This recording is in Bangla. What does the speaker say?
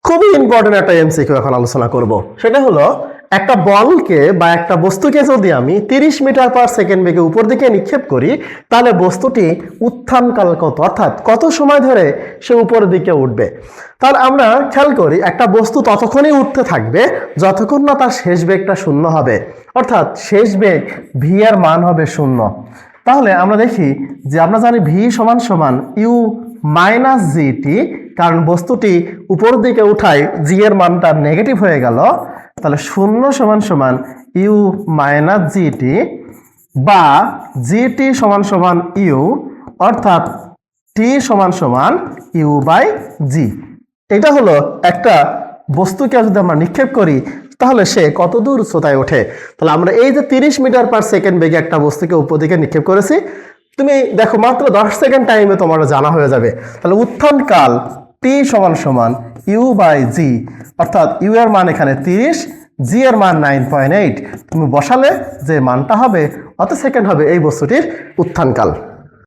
খুবই ইম্পর্টেন্ট একটা এমসিকিউ এখন আলোচনা করব। সেটা হলো একটা বলকে বা একটা বস্তুকে যদি আমি 30 মিটার পার সেকেন্ড বেগে উপর দিকে নিক্ষেপ করি, তাহলে বস্তুটি উত্থানকাল কত, অর্থাৎ কত সময় ধরে সে উপরের দিকে উঠবে। তাহলে আমরা খেয়াল করি, একটা বস্তু ততক্ষণই উঠতে থাকবে যতক্ষণ না তার শেষ বেগটা শূন্য হবে, অর্থাৎ শেষ বেগ ভি এর মান হবে শূন্য। তাহলে আমরা দেখি যে আমরা জানি ভি সমান সমান ইউ মাইনাস জিটি, কারণ বস্তুটি উপরের দিকে উঠায় জি এর মানটা নেগেটিভ হয়ে গেল। তাহলে শূন্য সমান সমান ইউ মাইনাস জিটি বা জিটি সমান সমান ইউ, অর্থাৎ টি সমান সমান ইউ বাই জি। এটা হলো একটা বস্তুকে যদি আমরা নিক্ষেপ করি তাহলে সে কত দূর উচ্চতায় ওঠে। তাহলে আমরা এই যে 30 মিটার পার সেকেন্ড বেগে একটা বস্তুকে উপর দিকে নিক্ষেপ করেছি, তুমি দেখো মাত্র 10 সেকেন্ড টাইমে তোমার জানা হয়ে যাবে। তাহলে উত্থানকাল টি সমান সমান ইউ বাই জি, অর্থাৎ ইউ এর মান এখানে 30, জি এর মান 9.8। তুমি বসালে যে মানটা হবে অত সেকেন্ড হবে এই বস্তুটির উত্থানকাল।